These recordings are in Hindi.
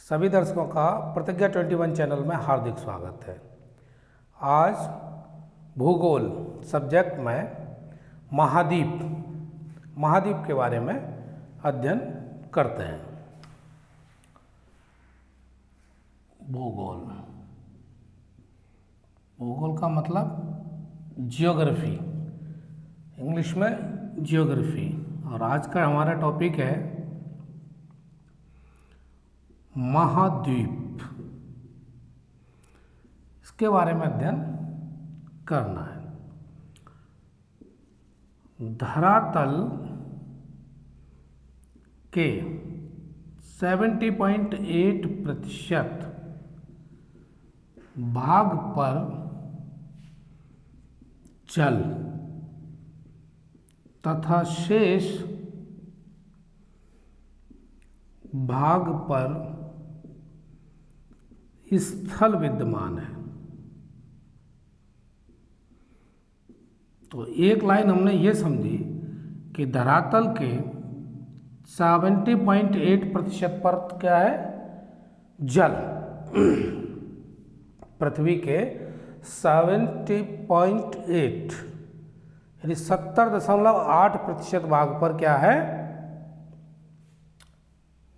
सभी दर्शकों का प्रतिज्ञा 21 चैनल में हार्दिक स्वागत है। आज भूगोल सब्जेक्ट में महाद्वीप के बारे में अध्ययन करते हैं। भूगोल का मतलब जियोग्राफी, इंग्लिश में जियोग्राफी। और आज का हमारा टॉपिक है महाद्वीप। इसके बारे में अध्ययन करना है। धरातल के 70.8% भाग पर जल तथा शेष भाग पर स्थल विद्यमान है। तो एक लाइन हमने ये समझी कि धरातल के 70.8% पर क्या है? जल। पृथ्वी के 70.8 यानी 70.8% भाग पर क्या है?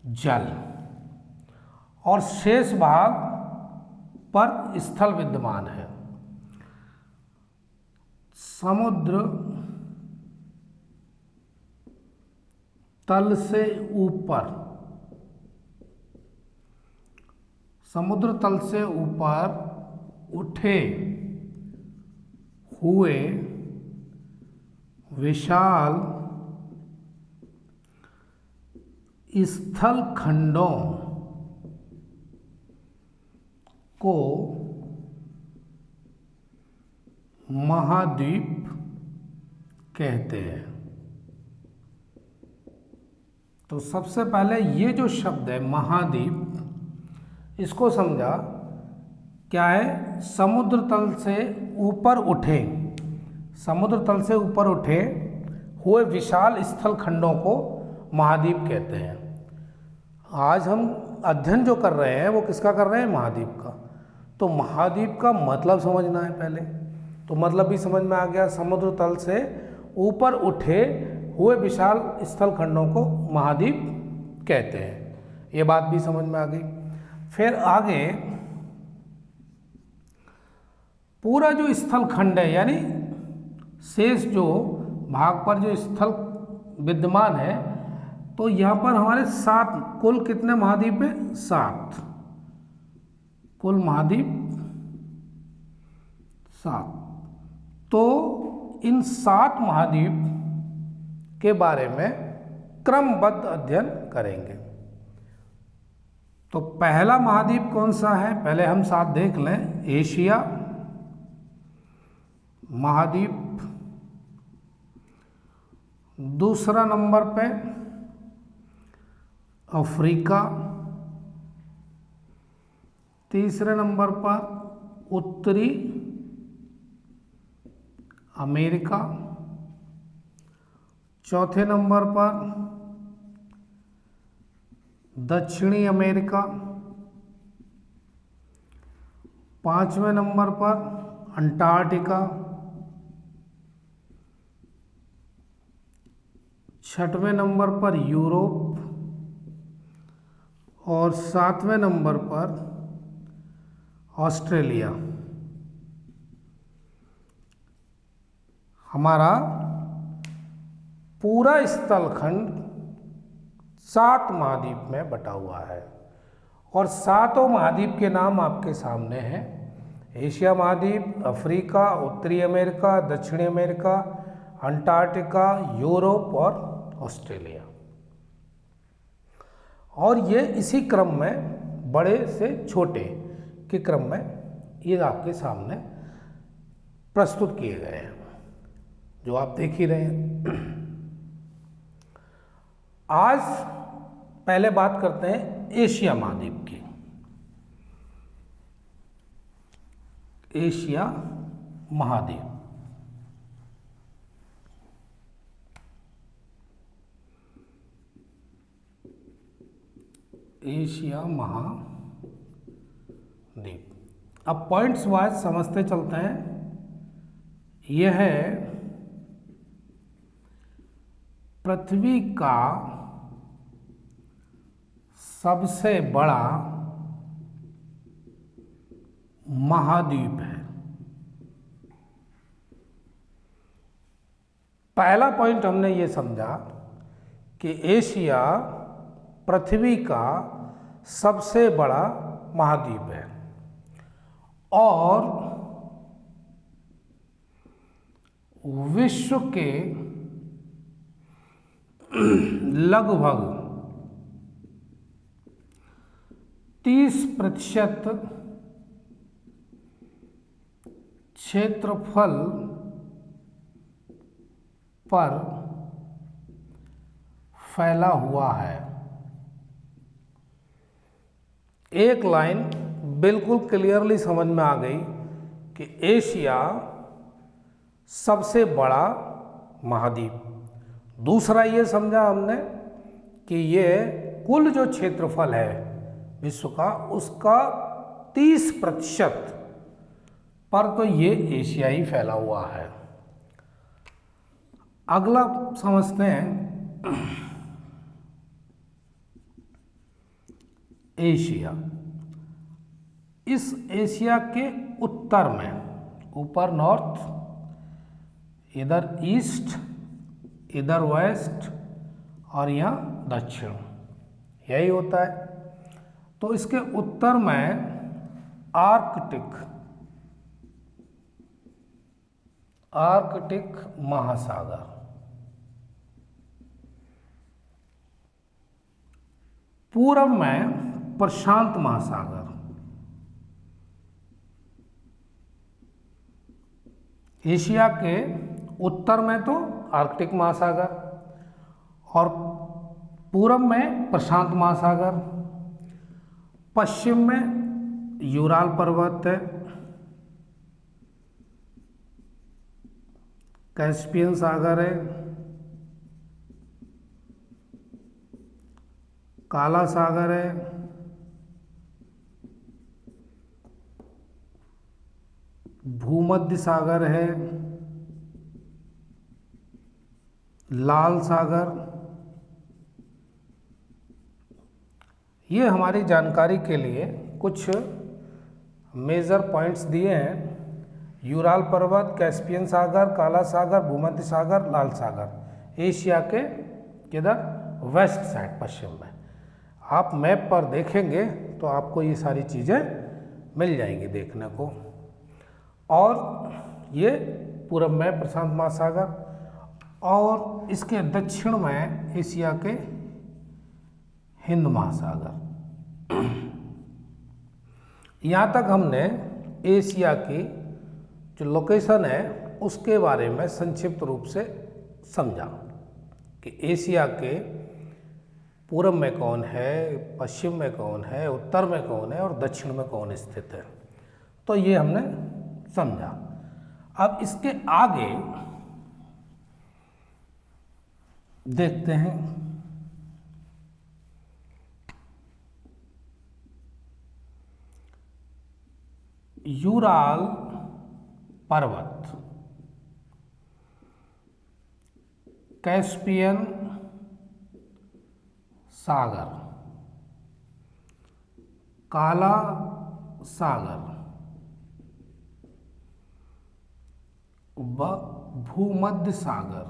जल। और शेष भाग पर स्थल विद्यमान है। समुद्र तल से ऊपर उठे हुए विशाल स्थल खंडों को महाद्वीप कहते हैं। तो सबसे पहले ये जो शब्द है महाद्वीप, इसको समझा क्या है? समुद्र तल से ऊपर उठे हुए विशाल स्थल खंडों को महाद्वीप कहते हैं। आज हम अध्ययन जो कर रहे हैं वो किसका कर रहे हैं? महाद्वीप का। तो महाद्वीप का मतलब समझना है पहले। तो मतलब भी समझ में आ गया। समुद्र तल से ऊपर उठे हुए विशाल स्थल खंडों को महाद्वीप कहते हैं। ये बात भी समझ में आ गई। फिर आगे पूरा जो स्थल खंड है यानी शेष जो भाग पर जो स्थल विद्यमान है, तो यहाँ पर हमारे 7 कुल कितने महाद्वीप है? 7 कुल महाद्वीप 7। तो इन 7 महाद्वीप के बारे में क्रमबद्ध अध्ययन करेंगे। तो पहला महाद्वीप कौन सा है? पहले हम साथ देख लें। एशिया महाद्वीप। दूसरा नंबर पे अफ्रीका। तीसरे नंबर पर उत्तरी अमेरिका। चौथे नंबर पर दक्षिणी अमेरिका। 5वें नंबर पर अंटार्कटिका। 6वें नंबर पर यूरोप। और 7वें नंबर पर ऑस्ट्रेलिया। हमारा पूरा स्थलखंड 7 महाद्वीप में बटा हुआ है। और 7 महाद्वीप के नाम आपके सामने हैं। एशिया महाद्वीप, अफ्रीका, उत्तरी अमेरिका, दक्षिणी अमेरिका, अंटार्कटिका, यूरोप और ऑस्ट्रेलिया। और ये इसी क्रम में बड़े से छोटे के क्रम में ये आपके सामने प्रस्तुत किए गए हैं, जो आप देख ही रहे हैं। आज पहले बात करते हैं एशिया महाद्वीप की। एशिया महाद्वीप एशिया महाद्वीप। अब पॉइंट्स वाइज समझते चलते हैं। यह है पृथ्वी का सबसे बड़ा महाद्वीप है। पहला पॉइंट हमने ये समझा कि एशिया पृथ्वी का सबसे बड़ा महाद्वीप है और विश्व के लगभग 30% क्षेत्रफल पर फैला हुआ है। एक लाइन बिल्कुल क्लियरली समझ में आ गई कि एशिया सबसे बड़ा महाद्वीप। दूसरा ये समझा हमने कि ये कुल जो क्षेत्रफल है विश्व का, उसका 30% पर तो ये एशिया ही फैला हुआ है। अगला समझते हैं एशिया। इस एशिया के उत्तर में, ऊपर नॉर्थ, इधर ईस्ट, इधर वेस्ट और यहाँ दक्षिण, यही होता है। तो इसके उत्तर में आर्कटिक महासागर, पूरब में प्रशांत महासागर, एशिया के उत्तर में तो आर्कटिक महासागर और पूरब में प्रशांत महासागर, पश्चिम में यूराल पर्वत है, कैस्पियन सागर है, काला सागर है, भूमध्य सागर है, लाल सागर। ये हमारी जानकारी के लिए कुछ मेजर पॉइंट्स दिए हैं। यूराल पर्वत, कैस्पियन सागर, काला सागर, भूमध्य सागर, लाल सागर, एशिया के किधर, वेस्ट साइड, पश्चिम में। आप मैप पर देखेंगे तो आपको ये सारी चीज़ें मिल जाएंगी देखने को। और ये पूरब में प्रशांत महासागर और इसके दक्षिण में एशिया के हिंद महासागर। यहाँ तक हमने एशिया की जो लोकेशन है उसके बारे में संक्षिप्त रूप से समझा कि एशिया के पूरब में कौन है, पश्चिम में कौन है, उत्तर में कौन है और दक्षिण में कौन स्थित है। तो ये हमने समझा। अब इसके आगे देखते हैं यूराल पर्वत, कैस्पियन सागर, काला सागर व भूमध्य सागर,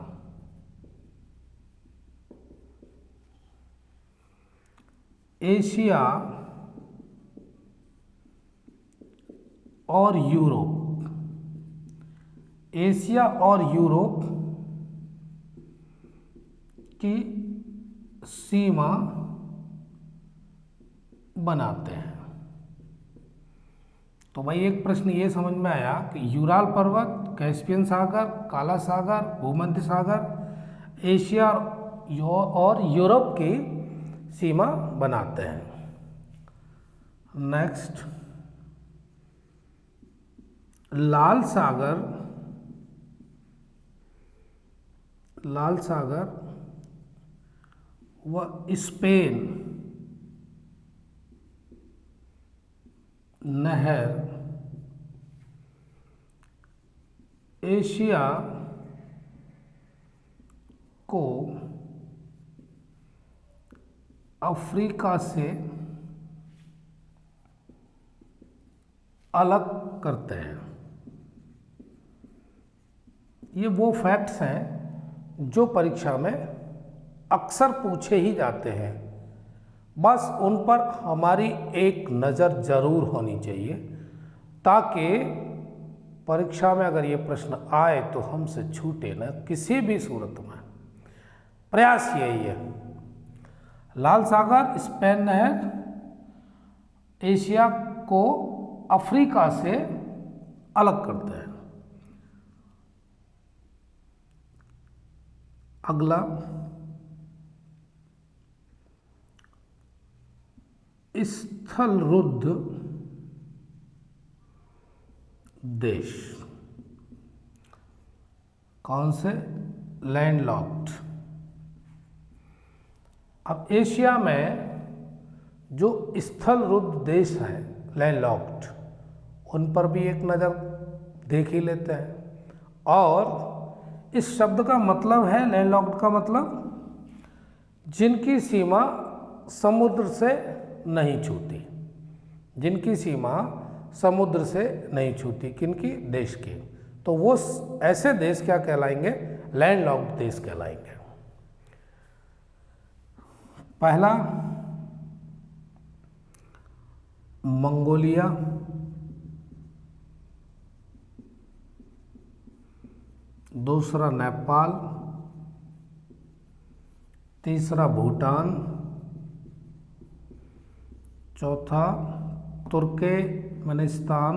एशिया और यूरोप, एशिया और यूरोप की सीमा बनाते हैं। तो भाई एक प्रश्न ये समझ में आया कि यूराल पर्वत, कैस्पियन सागर, काला सागर, भूमध्य सागर एशिया और यूरोप की सीमा बनाते हैं। नेक्स्ट, लाल सागर व स्पेन नहर एशिया को अफ्रीका से अलग करते हैं। ये वो फैक्ट्स हैं जो परीक्षा में अक्सर पूछे ही जाते हैं, बस उन पर हमारी एक नज़र जरूर होनी चाहिए ताकि परीक्षा में अगर ये प्रश्न आए तो हमसे छूटे न किसी भी सूरत में। प्रयास यही है। लाल सागर स्पेन नहर एशिया को अफ्रीका से अलग करते हैं। अगला, स्थलरुद्ध देश कौन से? लैंडलॉक्ड। अब एशिया में जो स्थलरुद्ध देश हैं लैंडलॉक्ड, उन पर भी एक नज़र देख ही लेते हैं। और इस शब्द का मतलब है, लैंडलॉक्ड का मतलब जिनकी सीमा समुद्र से नहीं छूती, जिनकी सीमा समुद्र से नहीं छूती। किनकी? देश की। तो वो ऐसे देश क्या कहलाएंगे? लैंडलॉक्ड देश कहलाएंगे। पहला मंगोलिया, दूसरा नेपाल, तीसरा भूटान, चौथा तुर्कमेनिस्तान,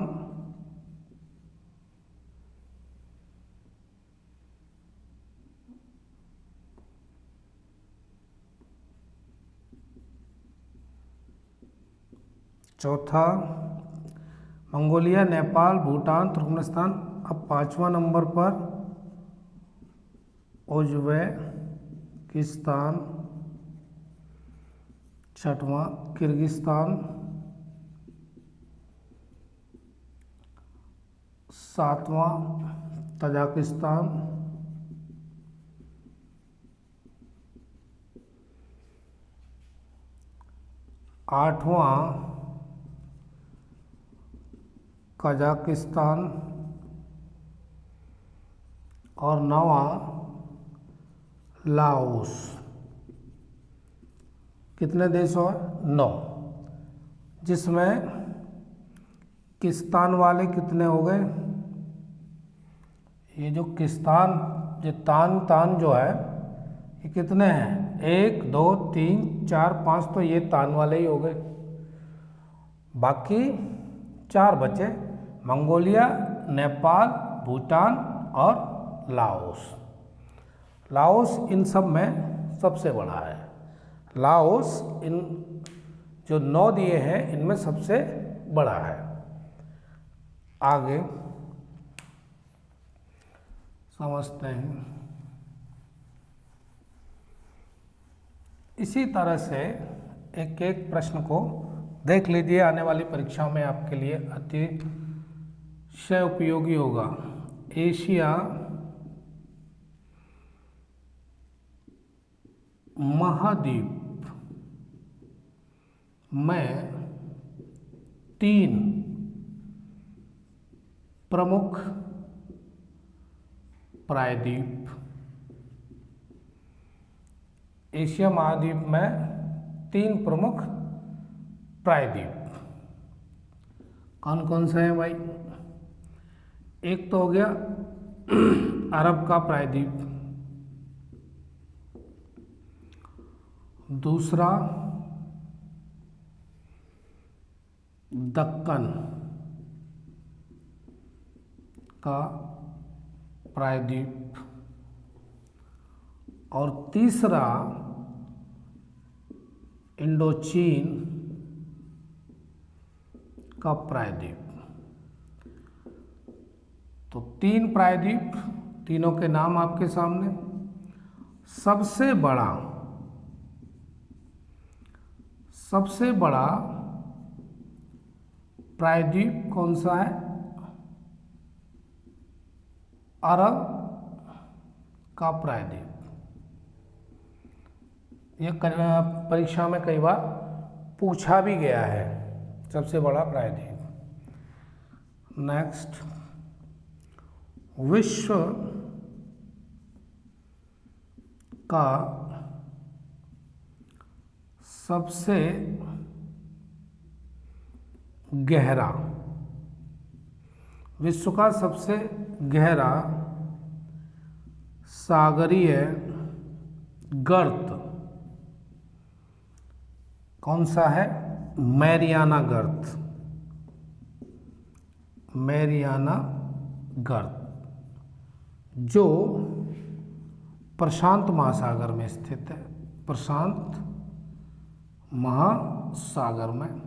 चौथा मंगोलिया, नेपाल, भूटान, तुर्कमेनिस्तान। अब पांचवा नंबर पर उज्बेकिस्तान, छठवां किर्गिस्तान, सातवां तजाकिस्तान, आठवां कजाकिस्तान और नौवां लाओस। कितने देश हुए? 9, जिसमें किस्तान वाले कितने हो गए? ये जो किस्तान, जो तान जो है, ये कितने हैं? 1 2 3 4 5, तो ये तान वाले ही हो गए। बाकी 4 बचे, मंगोलिया, नेपाल, भूटान और लाओस। लाओस इन सब में सबसे बड़ा है। लाओस इन जो 9 दिए हैं इनमें सबसे बड़ा है। आगे समझते हैं। इसी तरह से एक एक प्रश्न को देख लीजिए, आने वाली परीक्षाओं में आपके लिए अतिशय उपयोगी होगा। एशिया महाद्वीप में 3 प्रमुख प्रायद्वीप। एशिया महाद्वीप में 3 प्रमुख प्रायद्वीप कौन कौन से हैं भाई? एक तो हो गया अरब का प्रायद्वीप, दूसरा दक्कन का प्रायद्वीप और तीसरा इंडोचीन का प्रायद्वीप। तो 3 प्रायद्वीप, तीनों के नाम आपके सामने। सबसे बड़ा प्रायद्वीप कौन सा है? अरब का प्रायद्वीप। ये परीक्षा में कई बार पूछा भी गया है, सबसे बड़ा प्रायद्वीप। नेक्स्ट, विश्व का सबसे गहरा, विश्व का सबसे गहरा सागरीय गर्त कौन सा है? मैरियाना गर्त। मैरियाना गर्त जो प्रशांत महासागर में स्थित है। प्रशांत महासागर में,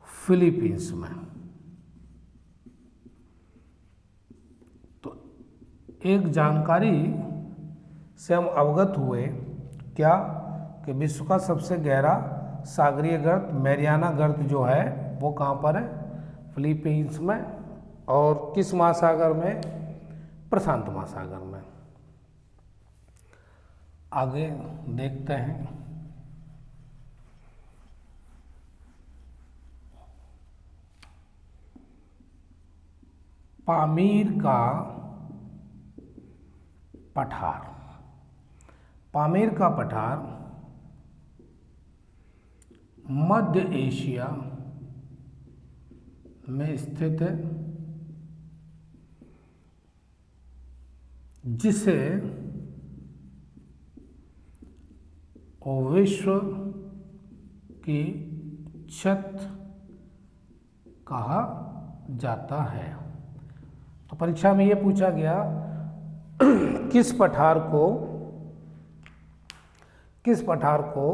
फिलीपींस में। तो एक जानकारी से हम अवगत हुए क्या कि विश्व का सबसे गहरा सागरीय गर्त मैरियाना गर्त जो है वो कहाँ पर है? फिलीपींस में। और किस महासागर में? प्रशांत महासागर में। आगे देखते हैं। पामीर का पठार। पामीर का पठार मध्य एशिया में स्थित है, जिसे विश्व की छत कहा जाता है। तो परीक्षा में ये पूछा गया किस पठार को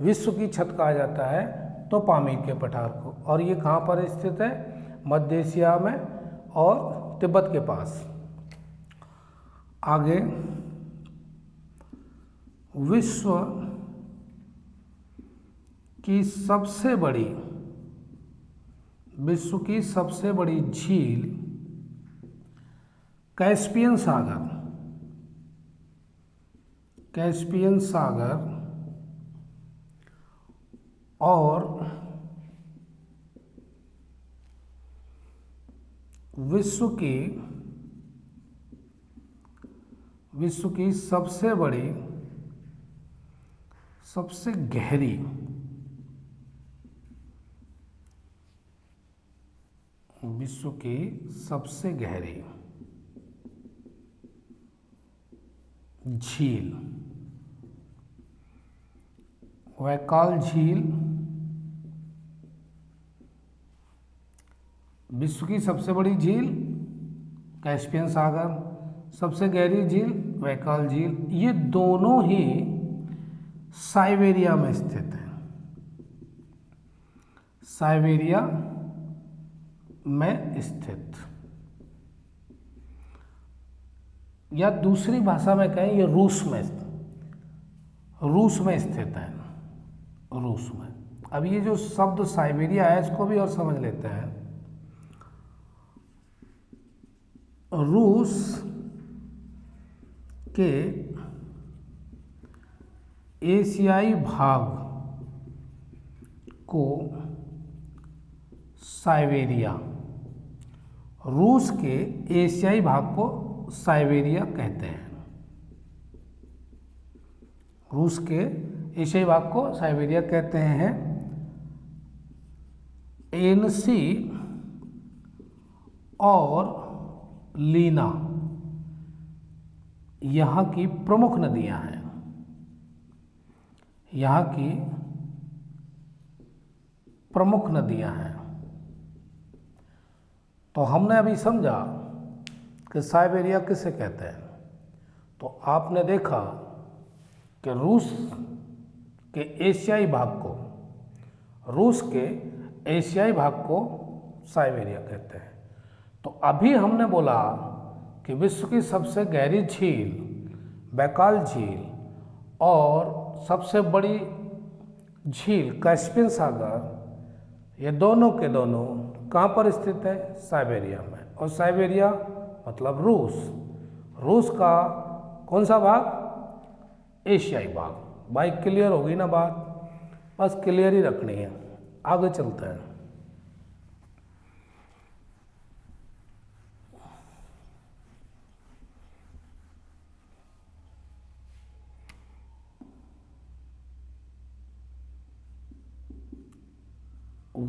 विश्व की छत कहा जाता है? तो पामीर के पठार को। और ये कहाँ पर स्थित है? मध्य एशिया में और तिब्बत के पास। आगे, विश्व की सबसे बड़ी झील कैस्पियन सागर और विश्व की सबसे गहरी झील वैकाल झील। विश्व की सबसे बड़ी झील कैस्पियन सागर, सबसे गहरी झील वैकाल झील। ये दोनों ही साइबेरिया में स्थित है। साइबेरिया में स्थित, या दूसरी भाषा में कहें ये रूस में स्थित है। रूस में। अब ये जो शब्द साइबेरिया है इसको भी और समझ लेते हैं। रूस के एशियाई भाग को साइबेरिया, रूस के एशियाई भाग को साइबेरिया कहते हैं। रूस के एशियाई भाग को साइबेरिया कहते हैं। एनसी और लीना यहाँ की प्रमुख नदियां हैं। यहाँ की प्रमुख नदियां हैं। तो हमने अभी समझा कि साइबेरिया किसे कहते हैं। तो आपने देखा कि रूस के एशियाई भाग को साइबेरिया कहते हैं। तो अभी हमने बोला कि विश्व की सबसे गहरी झील बैकाल झील और सबसे बड़ी झील कैस्पियन सागर, ये दोनों के दोनों कहाँ पर स्थित है? साइबेरिया में। और साइबेरिया मतलब रूस। रूस का कौन सा भाग? एशियाई भाग। भाई क्लियर होगी ना बात? बस क्लियर ही रखनी है, आगे चलते हैं।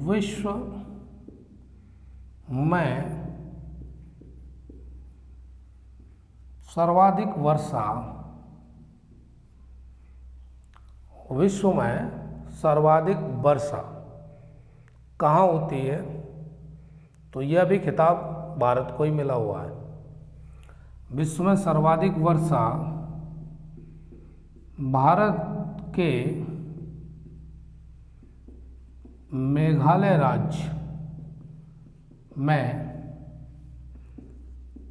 विश्व में सर्वाधिक वर्षा, विश्व में सर्वाधिक वर्षा कहाँ होती है? तो यह भी खिताब भारत को ही मिला हुआ है। विश्व में सर्वाधिक वर्षा भारत के मेघालय राज्य में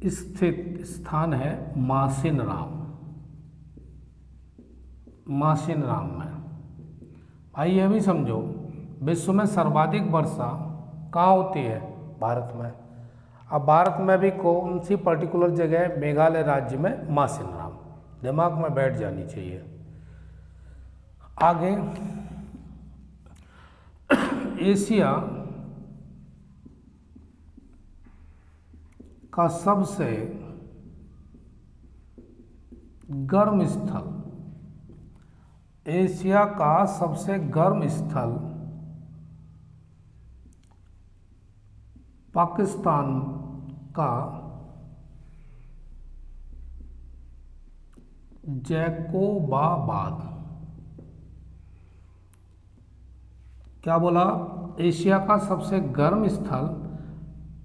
स्थित स्थान है मासिनराम। मासिनराम में। भाई यह भी समझो, विश्व में सर्वाधिक वर्षा कहाँ होती है? भारत में। अब भारत में भी कौन सी पर्टिकुलर जगह है? मेघालय राज्य में मासिनराम। दिमाग में बैठ जानी चाहिए। आगे, एशिया का सबसे गर्म स्थल, एशिया का सबसे गर्म स्थल पाकिस्तान का जैकोबाबाद। क्या बोला? एशिया का सबसे गर्म स्थल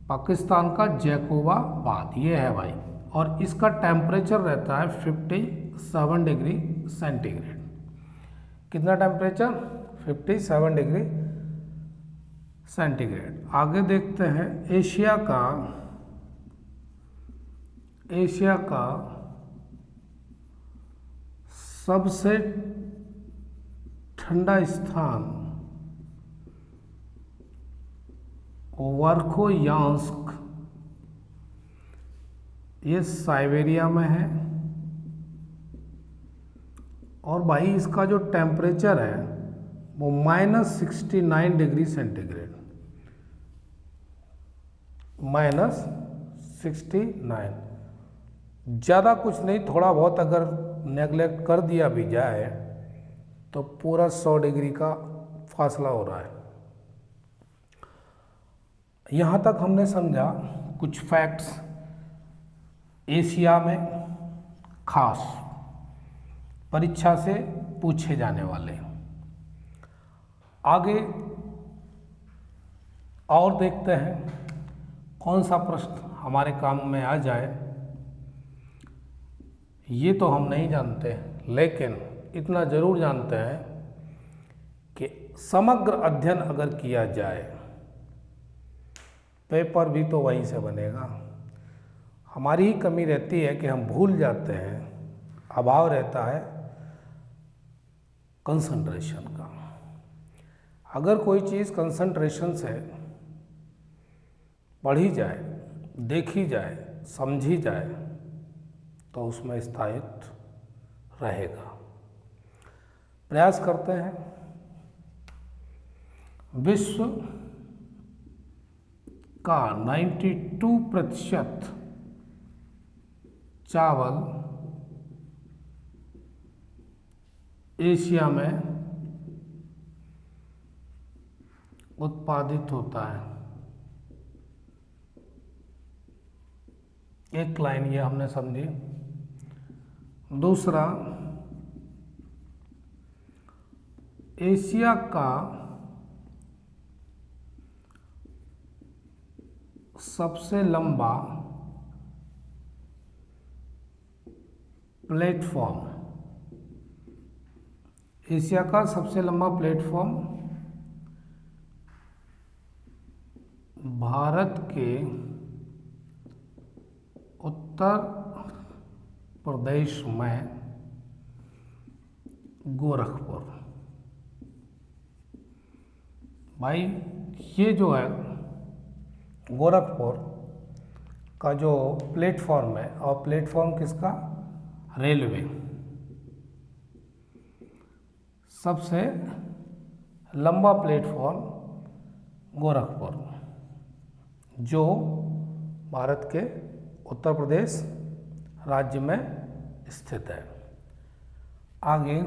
पाकिस्तान का जैकोबाबाद, ये है भाई। और इसका टेम्परेचर रहता है 57 डिग्री सेंटीग्रेड। कितना टेम्परेचर? 57 degree centigrade. आगे देखते हैं, एशिया का सबसे ठंडा स्थान वर्खोयांस्क, ये साइबेरिया में है। और भाई इसका जो टेम्परेचर है वो -69 डिग्री सेंटीग्रेड, -69। ज़्यादा कुछ नहीं, थोड़ा बहुत अगर नेगलेक्ट कर दिया भी जाए तो पूरा 100 डिग्री का फासला हो रहा है। यहाँ तक हमने समझा कुछ फैक्ट्स एशिया में खास परीक्षा से पूछे जाने वाले। आगे और देखते हैं कौन सा प्रश्न हमारे काम में आ जाए। ये तो हम नहीं जानते, लेकिन इतना जरूर जानते हैं कि समग्र अध्ययन अगर किया जाए, पेपर भी तो वहीं से बनेगा। हमारी ही कमी रहती है कि हम भूल जाते हैं, अभाव रहता है कंसंट्रेशन का। अगर कोई चीज़ कंसंट्रेशन से पढ़ी जाए, देखी जाए, समझी जाए तो उसमें स्थायित्व रहेगा। प्रयास करते हैं। विश्व का 92% चावल एशिया में उत्पादित होता है। एक लाइन ये हमने समझी। दूसरा, एशिया का सबसे लंबा प्लेटफॉर्म, एशिया का सबसे लंबा प्लेटफॉर्म भारत के उत्तर प्रदेश में गोरखपुर। भाई ये जो है गोरखपुर का जो प्लेटफॉर्म है, और प्लेटफॉर्म किसका, रेलवे, सबसे लंबा प्लेटफॉर्म गोरखपुर, जो भारत के उत्तर प्रदेश राज्य में स्थित है। आगे,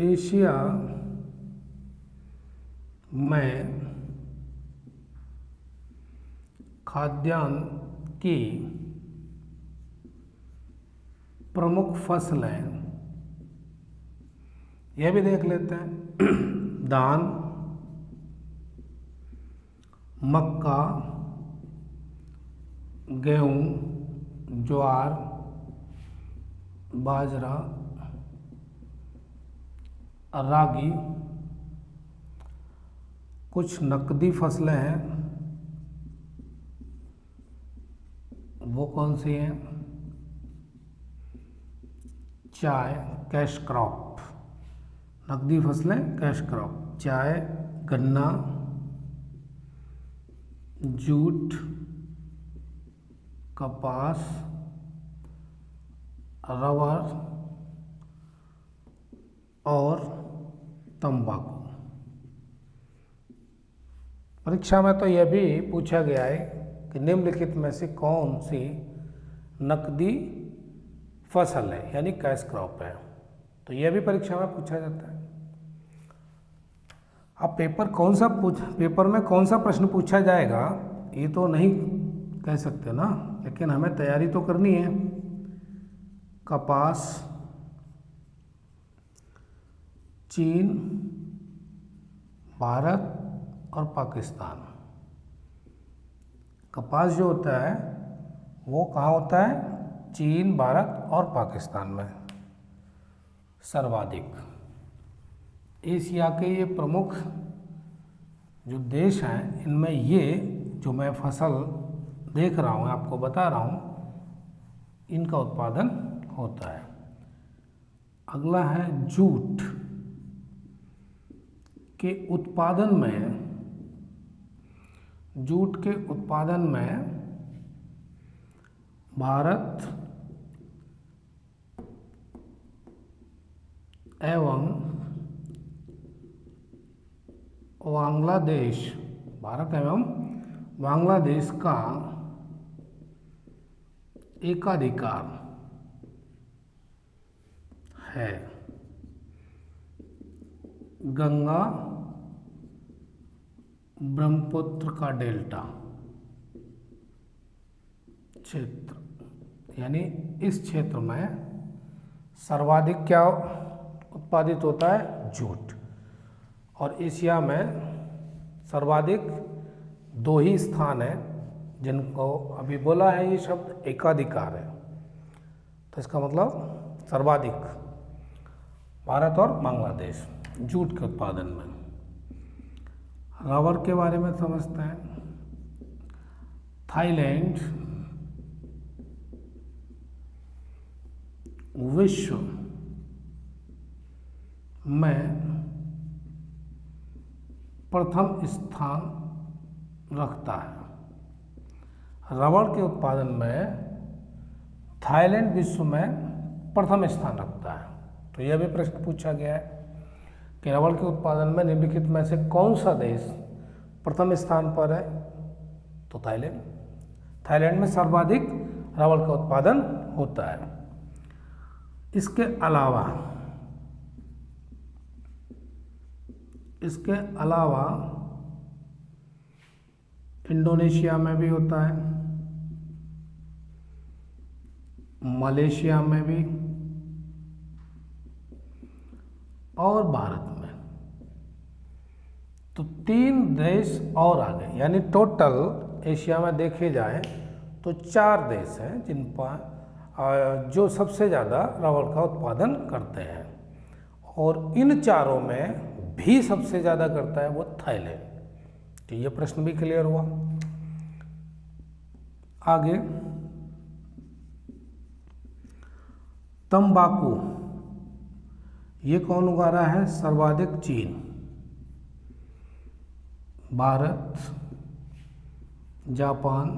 एशिया में खाद्यान्न की प्रमुख फसलें, यह भी देख लेते हैं। धान, मक्का, गेहूँ, ज्वार, बाजरा, रागी। कुछ नकदी फसलें हैं, वो कौन सी हैं, चाय, कैश क्रॉप, नकदी फसलें कैश क्रॉप, चाय, गन्ना, जूट, कपास, रबर और तंबाकू। परीक्षा में तो यह भी पूछा गया है कि निम्नलिखित में से कौन सी नकदी फसल है, यानी कैश क्रॉप है। तो यह भी परीक्षा में पूछा जाता है। अब पेपर में कौन सा प्रश्न पूछा जाएगा ये तो नहीं कह सकते ना, लेकिन हमें तैयारी तो करनी है। कपास, चीन, भारत और पाकिस्तान। कपास जो होता है वो कहाँ होता है, चीन, भारत और पाकिस्तान में सर्वाधिक। एशिया के ये प्रमुख जो देश हैं, इनमें ये जो मैं फसल देख रहा हूँ, आपको बता रहा हूँ, इनका उत्पादन होता है। अगला है जूट के उत्पादन में, जूट के उत्पादन में भारत एवं बांग्लादेश, भारत एवं बांग्लादेश का एकाधिकार है। गंगा ब्रह्मपुत्र का डेल्टा क्षेत्र, यानी इस क्षेत्र में सर्वाधिक क्या उत्पादित होता है, जूट। और एशिया में सर्वाधिक दो ही स्थान है जिनको अभी बोला है ये शब्द एकाधिकार है, तो इसका मतलब सर्वाधिक भारत और बांग्लादेश जूट के उत्पादन में। रबर के बारे में समझते हैं। थाईलैंड विश्व में प्रथम स्थान रखता है। रबर के उत्पादन में थाईलैंड विश्व में प्रथम स्थान रखता है। तो यह भी प्रश्न पूछा गया है कि रबर के उत्पादन में निम्नलिखित में से कौन सा देश प्रथम स्थान पर है, तो थाईलैंड। थाईलैंड में सर्वाधिक रबर का उत्पादन होता है। इसके अलावा इंडोनेशिया में भी होता है, मलेशिया में भी और भारत में। तो 3 देश और आ गए, यानी टोटल एशिया में देखे जाए तो 4 देश हैं जिन पर जो सबसे ज़्यादा रबर का उत्पादन करते हैं, और इन चारों में भी सबसे ज़्यादा करता है वो थाईलैंड। तो ये प्रश्न भी क्लियर हुआ। आगे, तंबाकू ये कौन उगा रहा है? सर्वाधिक चीन, भारत, जापान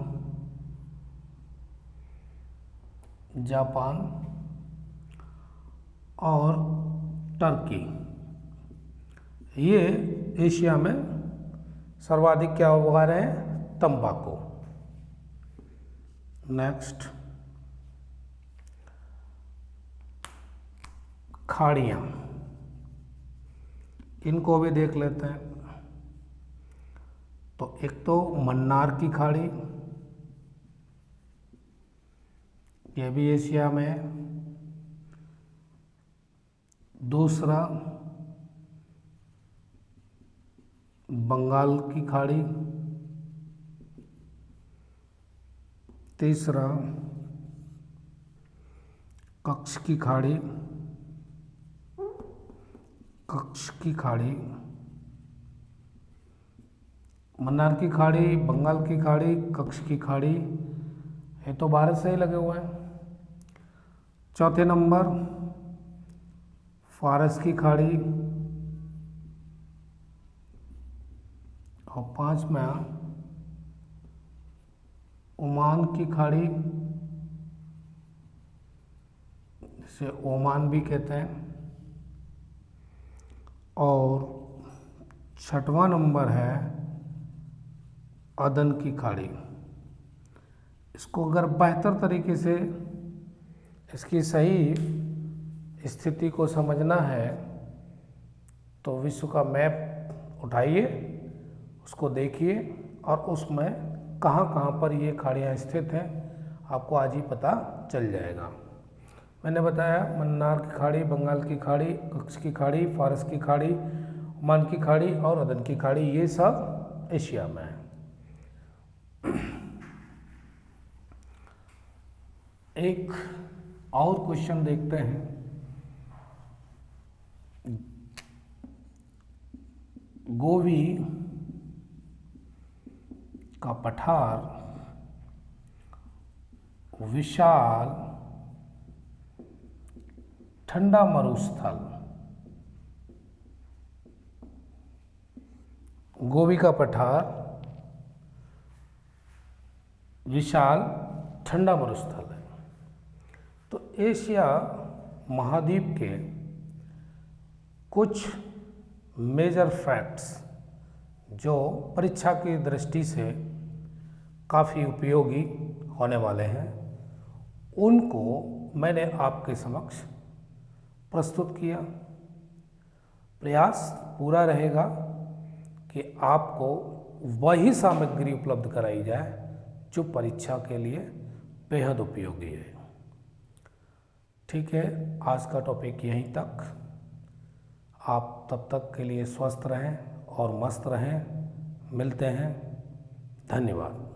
और टर्की, ये एशिया में सर्वाधिक क्या उगा रहे हैं? तंबाकू। नेक्स्ट, खाड़ियाँ, इनको भी देख लेते हैं। तो एक तो मन्नार की खाड़ी, यह भी एशिया में है। दूसरा बंगाल की खाड़ी, तीसरा कच्छ की खाड़ी, मन्नार की खाड़ी, बंगाल की खाड़ी, कच्छ की खाड़ी, ये तो भारत से ही लगे हुए हैं। चौथे नंबर फारस की खाड़ी, और पांचवा ओमान की खाड़ी, जिसे ओमान भी कहते हैं। और छठवां नंबर है अदन की खाड़ी। इसको अगर बेहतर तरीके से इसकी सही स्थिति को समझना है तो विश्व का मैप उठाइए, उसको देखिए और उसमें कहाँ कहाँ पर ये खाड़ियाँ स्थित हैं आपको आज ही पता चल जाएगा। मैंने बताया मन्नार की खाड़ी, बंगाल की खाड़ी, कच्छ की खाड़ी, फारस की खाड़ी, ओमान की खाड़ी और अदन की खाड़ी, ये सब एशिया में है। एक और क्वेश्चन देखते हैं। गोवी का पठार विशाल ठंडा मरुस्थल, गोवी का पठार विशाल ठंडा मरुस्थल है। तो एशिया महाद्वीप के कुछ मेजर फैक्ट्स जो परीक्षा की दृष्टि से काफ़ी उपयोगी होने वाले हैं, उनको मैंने आपके समक्ष प्रस्तुत किया। प्रयास पूरा रहेगा कि आपको वही सामग्री उपलब्ध कराई जाए जो परीक्षा के लिए बेहद उपयोगी है। ठीक है, आज का टॉपिक यहीं तक। आप तब तक के लिए स्वस्थ रहें और मस्त रहें। मिलते हैं। धन्यवाद।